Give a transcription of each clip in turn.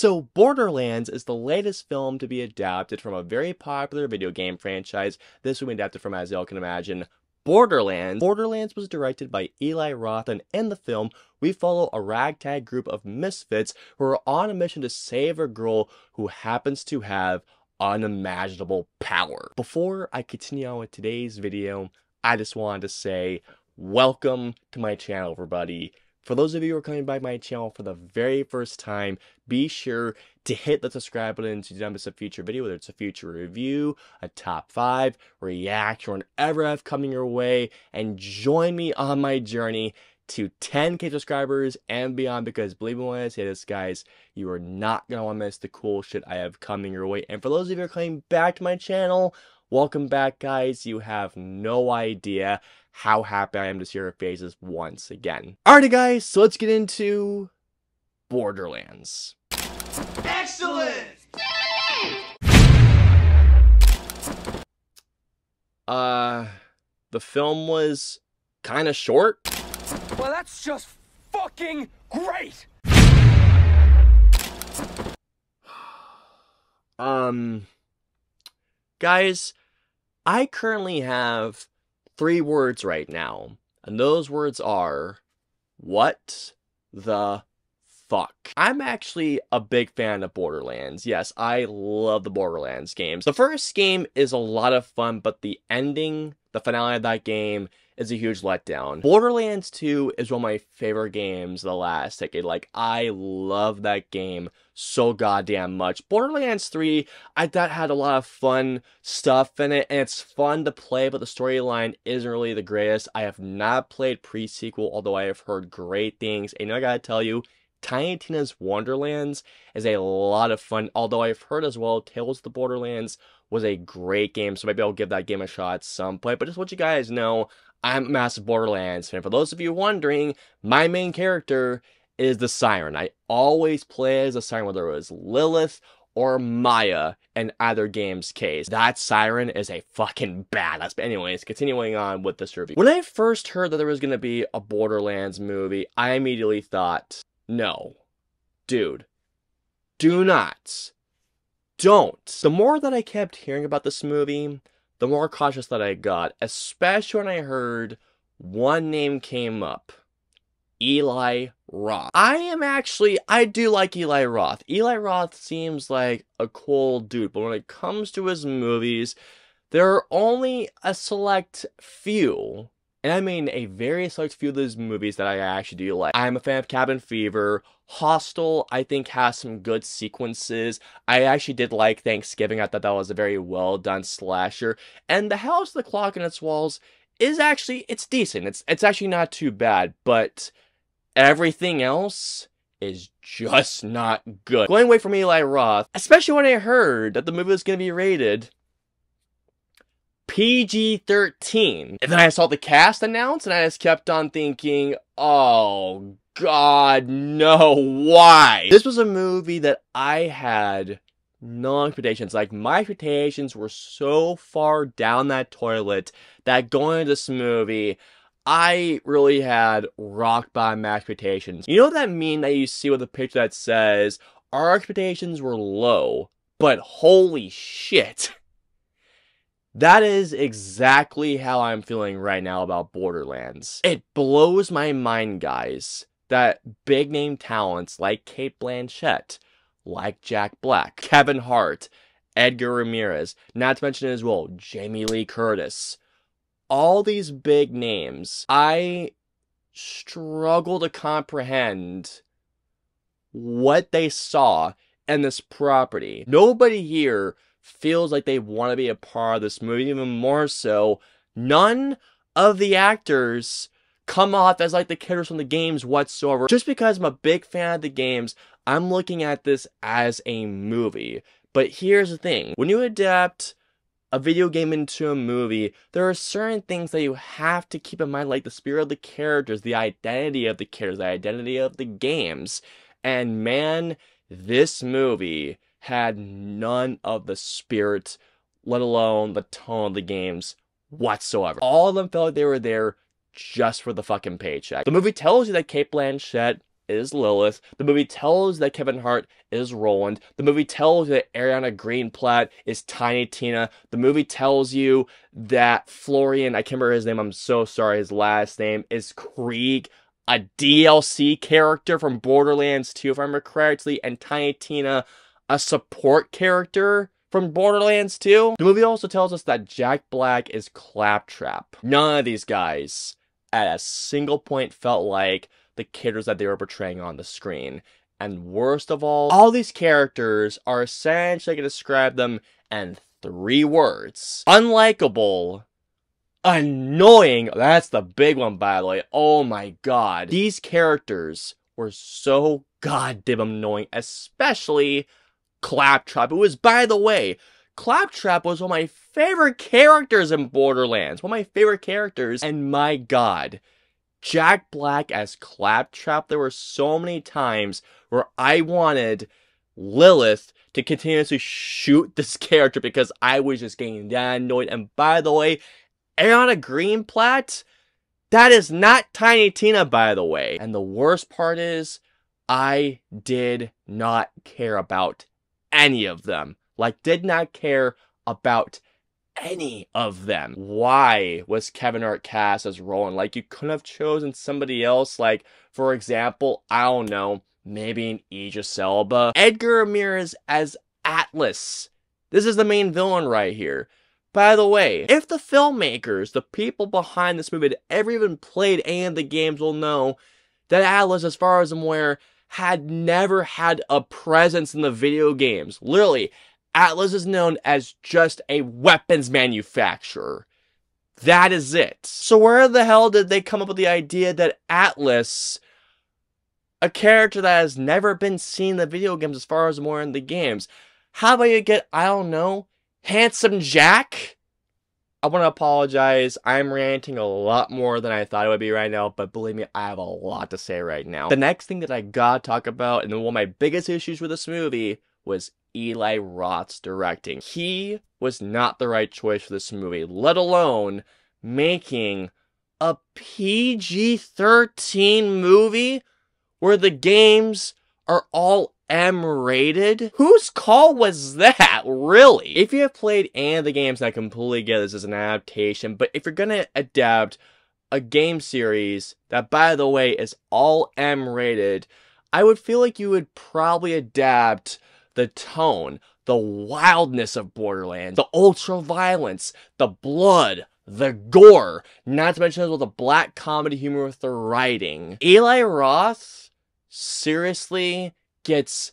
So, Borderlands is the latest film to be adapted from a very popular video game franchise. This was adapted from, as y'all can imagine, Borderlands. Borderlands was directed by Eli Roth, and in the film, we follow a ragtag group of misfits who are on a mission to save a girl who happens to have unimaginable power. Before I continue on with today's video, I just wanted to say, welcome to my channel, everybody. For those of you who are coming by my channel for the very first time, be sure to hit the subscribe button so you don't miss a future video, whether it's a future review, a top 5, reaction, or whatever I have coming your way, and join me on my journey to 10K subscribers and beyond, because believe me when I say this, guys, you are not going to want to miss the cool shit I have coming your way. And for those of you who are coming back to my channel, welcome back, guys. You have no idea how happy I am to see your faces once again. Alrighty, guys, so let's get into Borderlands. Excellent! The film was kind of short. Well, that's just fucking great! Guys, I currently have 3 words right now, and those words are, what the fuck? I'm actually a big fan of Borderlands. Yes, I love the Borderlands games. The first game is a lot of fun, but the ending, the finale of that game, is a huge letdown. Borderlands 2 is one of my favorite games of the last decade. Like, I love that game so goddamn much. Borderlands 3, I thought had a lot of fun stuff in it, and it's fun to play, but the storyline isn't really the greatest. I have not played pre-sequel, although I have heard great things. And I gotta tell you, Tiny Tina's Wonderlands is a lot of fun, although I've heard as well Tales of the Borderlands was a great game, so maybe I'll give that game a shot at some point. But just want you guys know, I'm a massive Borderlands fan. For those of you wondering, my main character is the Siren. I always play as a Siren, whether it was Lilith or Maya in either game's case. That Siren is a fucking badass. But anyways, continuing on with this review. When I first heard that there was going to be a Borderlands movie, I immediately thought, no, dude, do not, don't. The more that I kept hearing about this movie, the more cautious that I got, especially when I heard one name came up, Eli Roth. I do like Eli Roth. Eli Roth seems like a cool dude, but when it comes to his movies, there are only a select few, and I mean a very select few of those movies that I actually do like. I'm a fan of Cabin Fever. Hostel, I think, has some good sequences. I actually did like Thanksgiving. I thought that was a very well done slasher. And The House, the Clock in Its Walls is actually, it's decent. It's actually not too bad, but everything else is just not good. Going away from Eli Roth, especially when I heard that the movie was going to be rated PG-13. And then I saw the cast announced, and I just kept on thinking, oh God, no, why? This was a movie that I had no expectations. Like, my expectations were so far down that toilet that going into this movie, I really had rock bottom expectations. You know that meme that you see with a picture that says, our expectations were low, but holy shit. That is exactly how I'm feeling right now about Borderlands. It blows my mind, guys, that big name talents like Cate Blanchett, like Jack Black, Kevin Hart, Edgar Ramirez, not to mention as well Jamie Lee Curtis, all these big names, I struggle to comprehend what they saw in this property. Nobody here feels like they want to be a part of this movie. Even more so, none of the actors come off as like the characters from the games whatsoever. Just because I'm a big fan of the games, I'm looking at this as a movie. But here's the thing, when you adapt a video game into a movie, there are certain things that you have to keep in mind, like the spirit of the characters, the identity of the characters, the identity of the games. And man, this movie had none of the spirit, let alone the tone of the games whatsoever. All of them felt like they were there just for the fucking paycheck. The movie tells you that Cate Blanchett is Lilith. The movie tells that Kevin Hart is Roland. The movie tells you that Ariana Greenblatt is Tiny Tina. The movie tells you that Florian, I can't remember his name, I'm so sorry, his last name, is Krieg, a DLC character from Borderlands 2, if I remember correctly, and Tiny Tina, a support character from Borderlands 2. The movie also tells us that Jack Black is Claptrap. None of these guys at a single point felt like the characters that they were portraying on the screen. And worst of all these characters are essentially going to describe them in 3 words. Unlikable, annoying, that's the big one by the way, oh my god. These characters were so goddamn annoying, especially Claptrap, who was, by the way, Claptrap was one of my favorite characters in Borderlands. One of my favorite characters, and my god, Jack Black as Claptrap, there were so many times where I wanted Lilith to continuously shoot this character because I was just getting that annoyed. And by the way, Ariana Greenblatt, that is not Tiny Tina, by the way. And the worst part is, I did not care about any of them. Like, did not care about any of them. Why was Kevin Hart cast as Roland? Like, you couldn't have chosen somebody else. Like, for example, I don't know, maybe an Idris Elba. Edgar Ramirez as Atlas. This is the main villain right here. By the way, if the filmmakers, the people behind this movie that ever even played any of the games will know that Atlas, as far as I'm aware, had never had a presence in the video games. Literally, Atlas is known as just a weapons manufacturer. That is it. So where the hell did they come up with the idea that Atlas, a character that has never been seen in the video games as far as I'm aware in the games, how about you get, I don't know, Handsome Jack? I want to apologize. I'm ranting a lot more than I thought it would be right now, but believe me, I have a lot to say right now. The next thing that I gotta talk about, and one of my biggest issues with this movie, was Eli Roth's directing. He was not the right choice for this movie, let alone making a PG-13 movie where the games are all M-rated? Whose call was that, really? If you have played any of the games, I completely get this as an adaptation, but if you're gonna adapt a game series that, by the way, is all M-rated, I would feel like you would probably adapt the tone, the wildness of Borderlands, the ultra-violence, the blood, the gore, not to mention the black comedy humor with the writing. Eli Roth, seriously, gets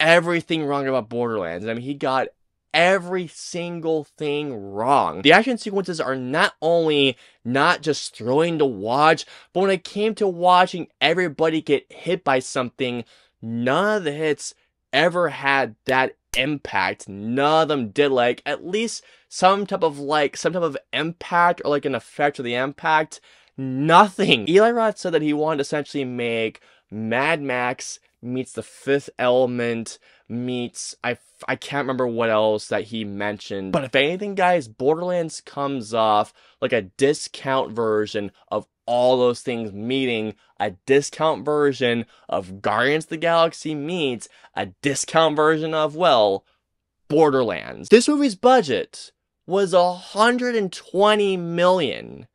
everything wrong about Borderlands. I mean, he got every single thing wrong. The action sequences are not only not just thrilling to watch, but when it came to watching everybody get hit by something, none of the hits ever had that impact. None of them did, like, at least some type of impact or like an effect of the impact. Nothing. Eli Roth said that he wanted to essentially make Mad Max meets The Fifth Element meets, I can't remember what else that he mentioned. But if anything, guys, Borderlands comes off like a discount version of all those things meeting a discount version of Guardians of the Galaxy meets a discount version of, well, Borderlands. This movie's budget was $120 million.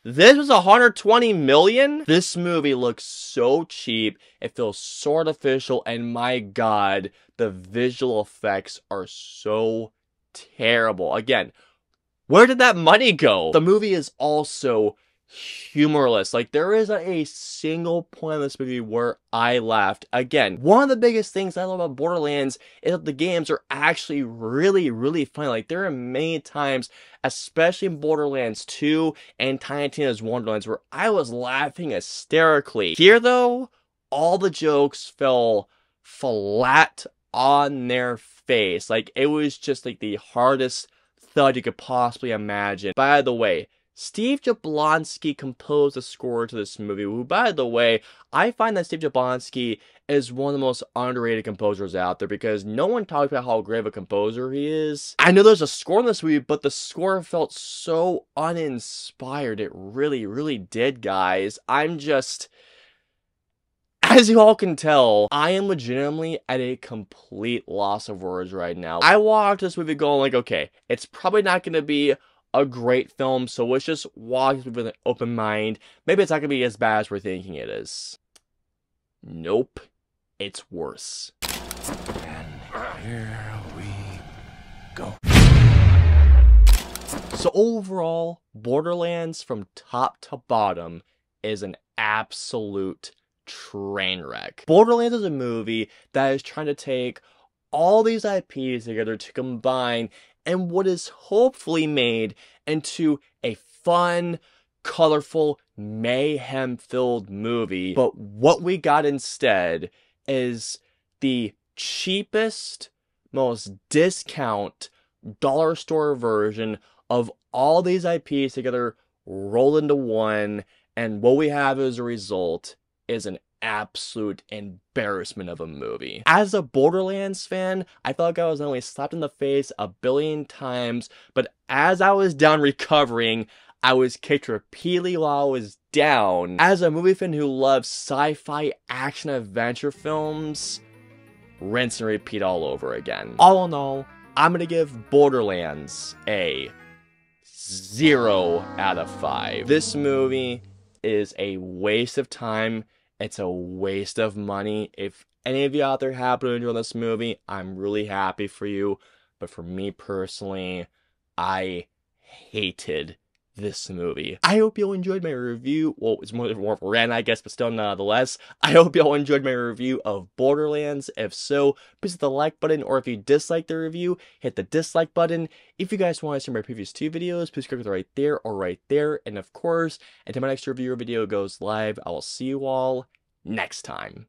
This was $120 million? This movie looks so cheap, it feels so artificial, and my god, the visual effects are so terrible. Again, where did that money go? The movie is also humorless. Like, there isn't a single point in this movie where I laughed. Again, one of the biggest things I love about Borderlands is that the games are actually really, really funny. Like, there are many times, especially in Borderlands 2 and Tiny Tina's Wonderlands, where I was laughing hysterically. Here, though, all the jokes fell flat on their face. Like, it was just like the hardest thud you could possibly imagine. By the way, Steve Jablonsky composed the score to this movie, who, by the way, I find that Steve Jablonsky is one of the most underrated composers out there because no one talks about how great of a composer he is. I know there's a score in this movie, but the score felt so uninspired. It really, really did, guys. I'm just... As you all can tell, I am legitimately at a complete loss of words right now. I watched this movie going like, okay, it's probably not going to be a great film, so let's just watch it with an open mind. Maybe it's not going to be as bad as we're thinking it is. Nope, it's worse. And here we go. So overall, Borderlands from top to bottom is an absolute train wreck. Borderlands is a movie that is trying to take all these IPs together to combine in what is hopefully made into a fun, colorful, mayhem-filled movie. But what we got instead is the cheapest, most discount dollar store version of all these IPs together rolled into one, and what we have as a result is an absolute embarrassment of a movie. As a Borderlands fan, I felt like I was not only slapped in the face a billion times, but as I was down recovering, I was kicked repeatedly while I was down. As a movie fan who loves sci-fi action adventure films, rinse and repeat all over again. All in all, I'm gonna give Borderlands a 0 out of 5. This movie is a waste of time. It's a waste of money. If any of you out there happen to enjoy this movie, I'm really happy for you. But for me personally, I hated this movie. I hope you all enjoyed my review. Well, it's more of a rant, I guess, but still nonetheless. I hope you all enjoyed my review of Borderlands. If so, please hit the like button, or if you dislike the review, hit the dislike button. If you guys want to see my previous 2 videos, please click right there or right there. And of course, until my next review video goes live, I will see you all next time.